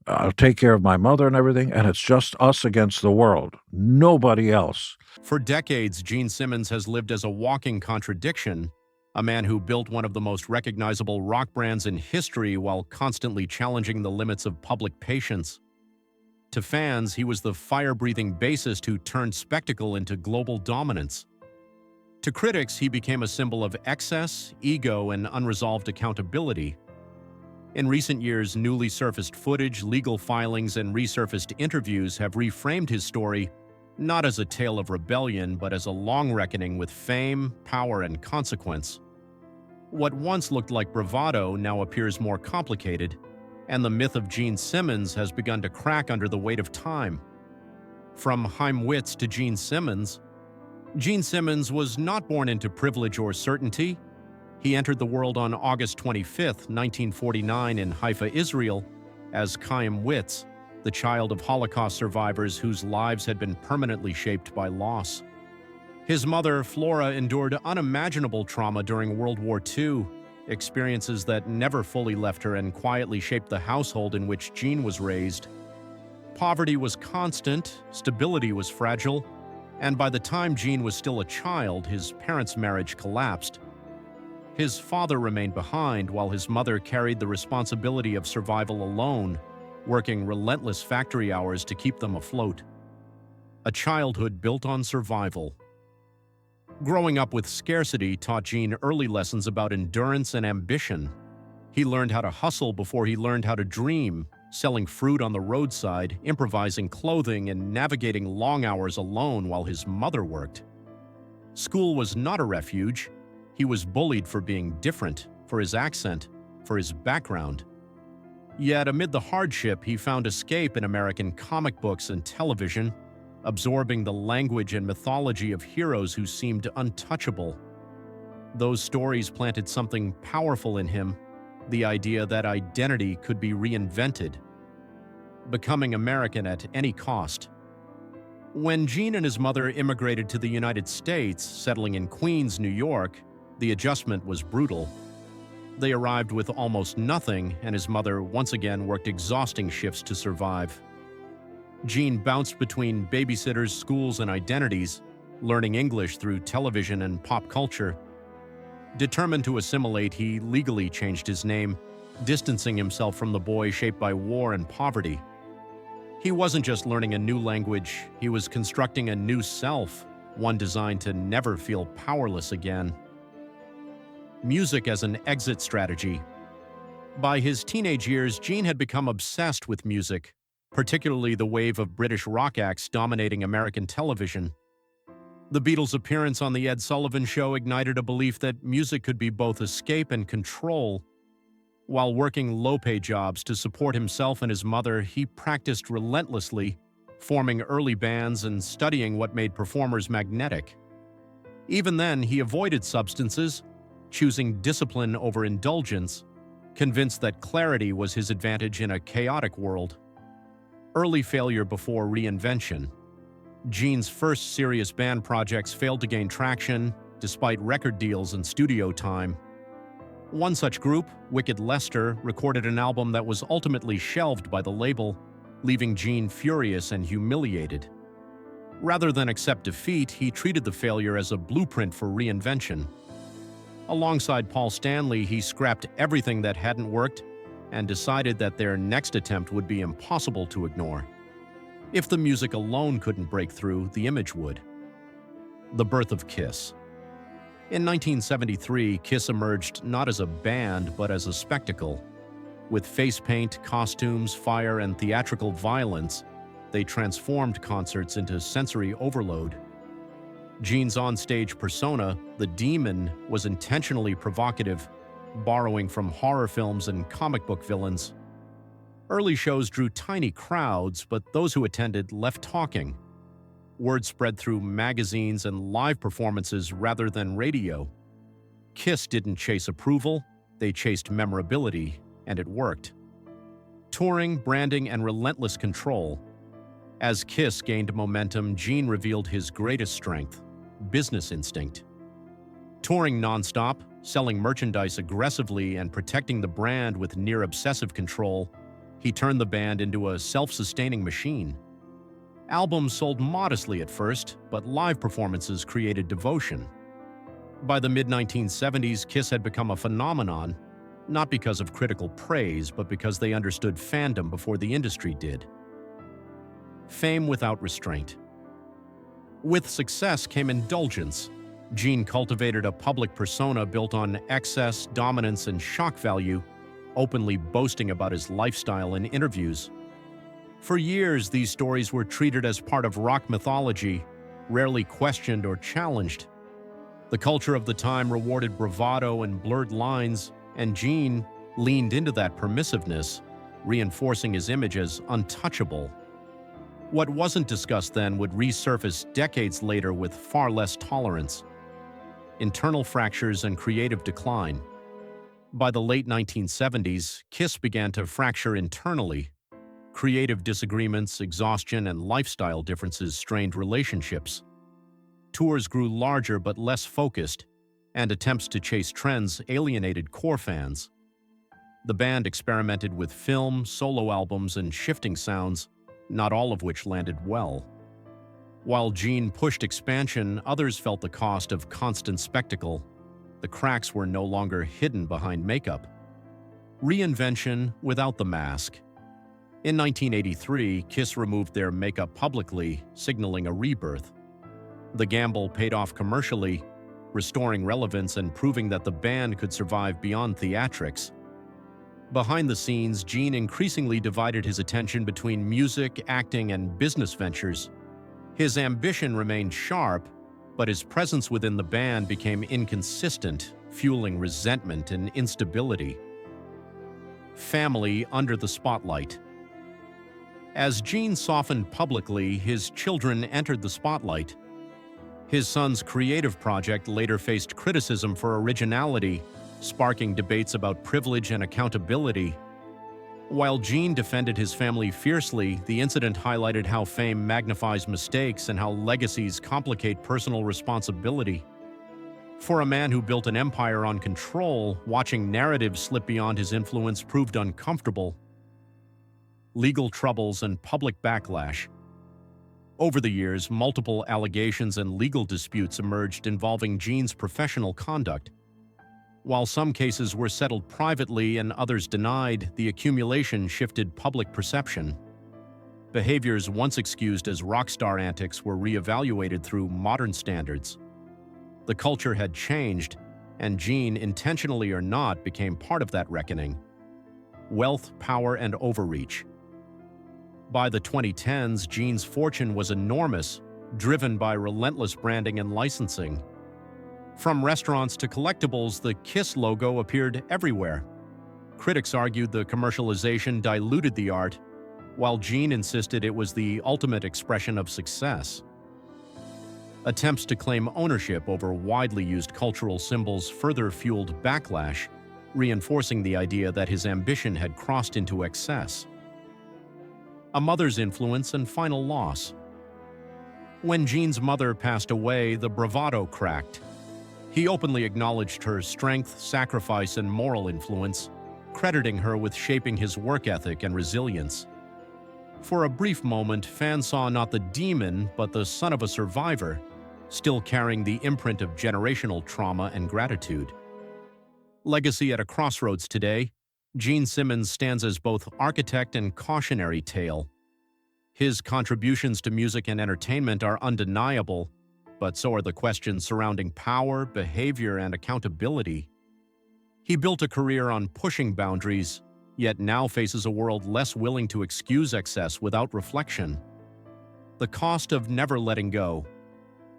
I'll take care of my mother and everything, and it's just us against the world. Nobody else. For decades, Gene Simmons has lived as a walking contradiction, a man who built one of the most recognizable rock brands in history while constantly challenging the limits of public patience. To fans, he was the fire-breathing bassist who turned spectacle into global dominance. To critics, he became a symbol of excess, ego, and unresolved accountability. In recent years, newly surfaced footage, legal filings, and resurfaced interviews have reframed his story not as a tale of rebellion, but as a long reckoning with fame, power, and consequence. What once looked like bravado now appears more complicated, and the myth of Gene Simmons has begun to crack under the weight of time. From Chaim Witz to Gene Simmons was not born into privilege or certainty. He entered the world on August 25, 1949 in Haifa, Israel, as Chaim Witz, the child of Holocaust survivors whose lives had been permanently shaped by loss. His mother, Flora, endured unimaginable trauma during World War II, experiences that never fully left her and quietly shaped the household in which Gene was raised. Poverty was constant, stability was fragile, and by the time Gene was still a child, his parents' marriage collapsed. His father remained behind while his mother carried the responsibility of survival alone, working relentless factory hours to keep them afloat. A childhood built on survival. Growing up with scarcity taught Gene early lessons about endurance and ambition. He learned how to hustle before he learned how to dream, selling fruit on the roadside, improvising clothing, and navigating long hours alone while his mother worked. School was not a refuge. He was bullied for being different, for his accent, for his background. Yet amid the hardship, he found escape in American comic books and television, absorbing the language and mythology of heroes who seemed untouchable. Those stories planted something powerful in him, the idea that identity could be reinvented, becoming American at any cost. When Gene and his mother immigrated to the United States, settling in Queens, New York, the adjustment was brutal. They arrived with almost nothing, and his mother once again worked exhausting shifts to survive. Gene bounced between babysitters, schools, and identities, learning English through television and pop culture. Determined to assimilate, he legally changed his name, distancing himself from the boy shaped by war and poverty. He wasn't just learning a new language, he was constructing a new self, one designed to never feel powerless again. Music as an exit strategy. By his teenage years, Gene had become obsessed with music, particularly the wave of British rock acts dominating American television. The Beatles' appearance on The Ed Sullivan Show ignited a belief that music could be both escape and control. While working low-pay jobs to support himself and his mother, he practiced relentlessly, forming early bands and studying what made performers magnetic. Even then, he avoided substances, choosing discipline over indulgence, convinced that clarity was his advantage in a chaotic world. Early failure before reinvention. Gene's first serious band projects failed to gain traction, despite record deals and studio time. One such group, Wicked Lester, recorded an album that was ultimately shelved by the label, leaving Gene furious and humiliated. Rather than accept defeat, he treated the failure as a blueprint for reinvention. Alongside Paul Stanley, he scrapped everything that hadn't worked and decided that their next attempt would be impossible to ignore. If the music alone couldn't break through, the image would. The birth of Kiss. In 1973, Kiss emerged not as a band, but as a spectacle. With face paint, costumes, fire, and theatrical violence, they transformed concerts into sensory overload. Gene's onstage persona, the Demon, was intentionally provocative, borrowing from horror films and comic book villains. Early shows drew tiny crowds, but those who attended left talking. Word spread through magazines and live performances rather than radio. Kiss didn't chase approval, they chased memorability, and it worked. Touring, branding, and relentless control. As Kiss gained momentum, Gene revealed his greatest strength: business instinct. Touring nonstop, selling merchandise aggressively, and protecting the brand with near-obsessive control, He turned the band into a self-sustaining machine. Albums sold modestly at first, but live performances created devotion. By the mid-1970s, Kiss had become a phenomenon, not because of critical praise, but because they understood fandom before the industry did. Fame without restraint. With success came indulgence. Gene cultivated a public persona built on excess, dominance, and shock value, openly boasting about his lifestyle in interviews. For years, these stories were treated as part of rock mythology, rarely questioned or challenged. The culture of the time rewarded bravado and blurred lines, and Gene leaned into that permissiveness, reinforcing his image as untouchable. What wasn't discussed then would resurface decades later with far less tolerance. Internal fractures and creative decline. By the late 1970s, Kiss began to fracture internally. Creative disagreements, exhaustion, and lifestyle differences strained relationships. Tours grew larger but less focused, and attempts to chase trends alienated core fans. The band experimented with film, solo albums, and shifting sounds, not all of which landed well. While Gene pushed expansion, others felt the cost of constant spectacle. The cracks were no longer hidden behind makeup. Reinvention without the mask. In 1983, Kiss removed their makeup publicly, signaling a rebirth. The gamble paid off commercially, restoring relevance and proving that the band could survive beyond theatrics. Behind the scenes, Gene increasingly divided his attention between music, acting, and business ventures. His ambition remained sharp, but his presence within the band became inconsistent, fueling resentment and instability. Family under the spotlight. As Gene softened publicly, his children entered the spotlight. His son's creative project later faced criticism for originality, sparking debates about privilege and accountability. While Gene defended his family fiercely, the incident highlighted how fame magnifies mistakes and how legacies complicate personal responsibility. For a man who built an empire on control, watching narratives slip beyond his influence proved uncomfortable. Legal troubles and public backlash. Over the years, multiple allegations and legal disputes emerged involving Gene's professional conduct. While some cases were settled privately and others denied, the accumulation shifted public perception. Behaviors once excused as rock star antics were reevaluated through modern standards. The culture had changed, and Gene, intentionally or not, became part of that reckoning. Wealth, power, and overreach. By the 2010s, Gene's fortune was enormous, driven by relentless branding and licensing. From restaurants to collectibles, the Kiss logo appeared everywhere. Critics argued the commercialization diluted the art, while Gene insisted it was the ultimate expression of success. Attempts to claim ownership over widely used cultural symbols further fueled backlash, reinforcing the idea that his ambition had crossed into excess. A mother's influence and final loss. When Gene's mother passed away, the bravado cracked. He openly acknowledged her strength, sacrifice, and moral influence, crediting her with shaping his work ethic and resilience. For a brief moment, fans saw not the demon, but the son of a survivor, still carrying the imprint of generational trauma and gratitude. Legacy at a crossroads today, Gene Simmons stands as both architect and cautionary tale. His contributions to music and entertainment are undeniable, but so are the questions surrounding power, behavior, and accountability. He built a career on pushing boundaries, yet now faces a world less willing to excuse excess without reflection. The cost of never letting go.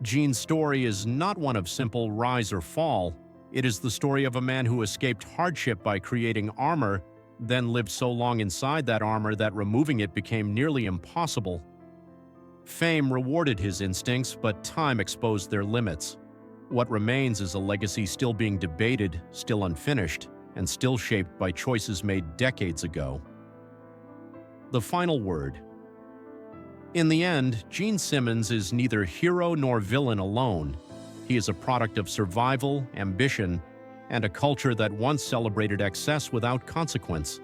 Gene's story is not one of simple rise or fall. It is the story of a man who escaped hardship by creating armor, then lived so long inside that armor that removing it became nearly impossible. Fame rewarded his instincts, but time exposed their limits. What remains is a legacy still being debated, still unfinished, and still shaped by choices made decades ago. The final word. In the end, Gene Simmons is neither hero nor villain alone. He is a product of survival, ambition, and a culture that once celebrated excess without consequence.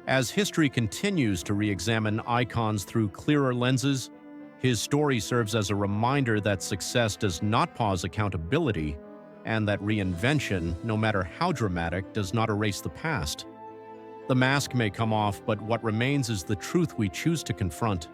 As history continues to re-examine icons through clearer lenses, his story serves as a reminder that success does not pause accountability and that reinvention, no matter how dramatic, does not erase the past. The mask may come off, but what remains is the truth we choose to confront.